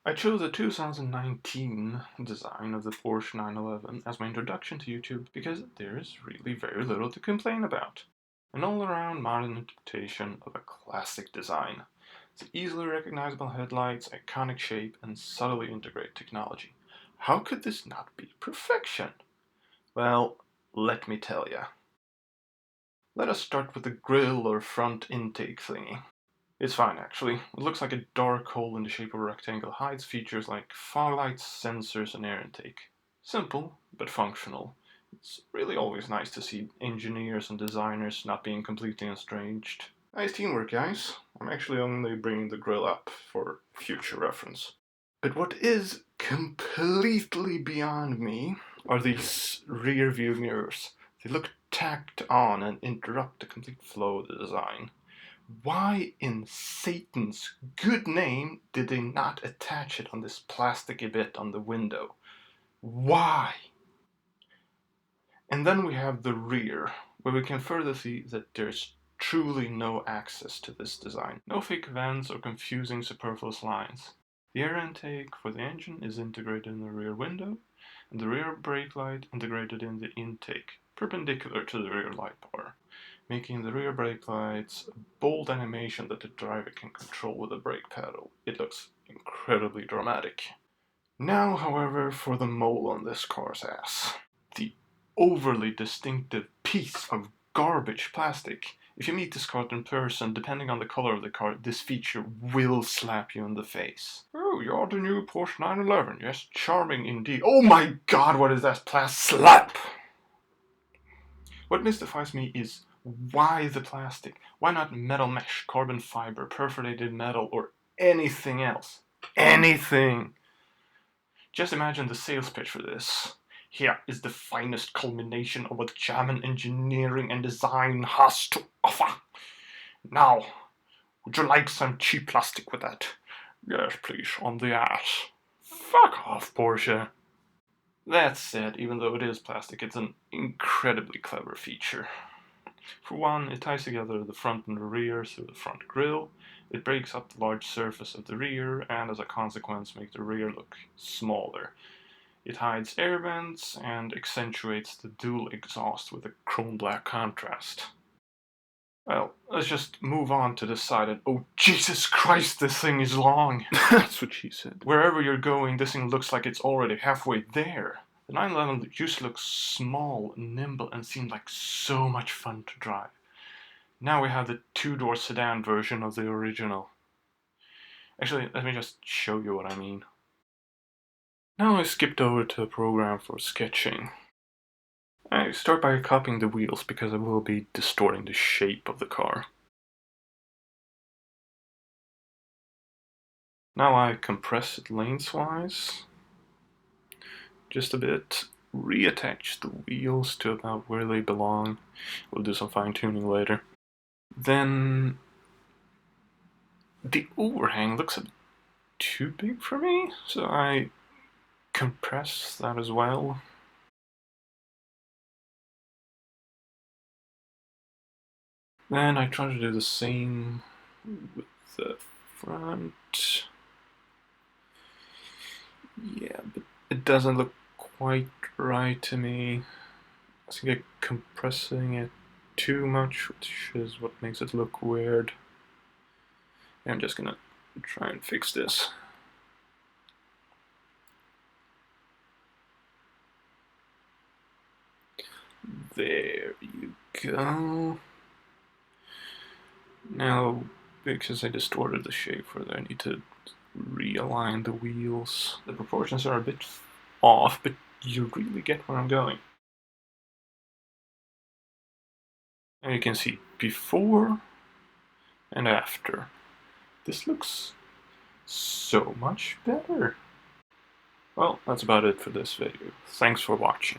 I chose a 2019 design of the Porsche 911 as my introduction to YouTube because there is really very little to complain about. An all-around modern interpretation of a classic design. The easily recognizable headlights, iconic shape, and subtly integrated technology. How could this not be perfection? Well, let me tell ya. Let us start with the grille or front intake thingy. It's fine actually. It looks like a dark hole in the shape of a rectangle, hides features like fog lights, sensors, and air intake. Simple, but functional. It's really always nice to see engineers and designers not being completely estranged. Nice teamwork, guys. I'm actually only bringing the grill up for future reference. But what is completely beyond me are these rear view mirrors. They look tacked on and interrupt the complete flow of the design. Why in Satan's good name did they not attach it on this plasticky bit on the window? Why? And then we have the rear, where we can further see that there's truly no access to this design. No fake vents or confusing superfluous lines. The air intake for the engine is integrated in the rear window, and the rear brake light integrated in the intake, perpendicular to the rear light bar, making the rear brake lights a bold animation that the driver can control with the brake pedal. It looks incredibly dramatic. Now, however, for the mole on this car's ass. The overly distinctive piece of garbage plastic. If you meet this car in person, depending on the color of the car, this feature will slap you in the face. Oh, you're the new Porsche 911. Yes, charming indeed. Oh my god, what is that plastic slap? What mystifies me is why the plastic? Why not metal mesh, carbon fiber, perforated metal, or anything else? Anything! Just imagine the sales pitch for this. Here is the finest culmination of what German engineering and design has to offer. Now, would you like some cheap plastic with that? Yes, please, on the ass. Fuck off, Porsche. That said, even though it is plastic, it's an incredibly clever feature. For one, it ties together the front and the rear through the front grille. It breaks up the large surface of the rear and as a consequence makes the rear look smaller. It hides air vents and accentuates the dual exhaust with a chrome black contrast. Well, let's just move on to the side and oh Jesus Christ, this thing is long! That's what she said. Wherever you're going, this thing looks like it's already halfway there. The 911 used to look small, nimble, and seemed like so much fun to drive. Now we have the two-door sedan version of the original. Actually, let me just show you what I mean. Now I skipped over to a program for sketching. I start by copying the wheels because I will be distorting the shape of the car. Now I compress it lengthwise, just a bit, reattach the wheels to about where they belong. We'll do some fine tuning later. Then the overhang looks a bit too big for me, so I compress that as well. Then I try to do the same with the front. Yeah, but it doesn't look quite right to me. I think I'm compressing it too much, which is what makes it look weird. I'm just gonna try and fix this. There you go. Now, because I distorted the shape further, I need to realign the wheels. The proportions are a bit off, but you really get where I'm going. And you can see before and after. This looks so much better. Well, that's about it for this video. Thanks for watching.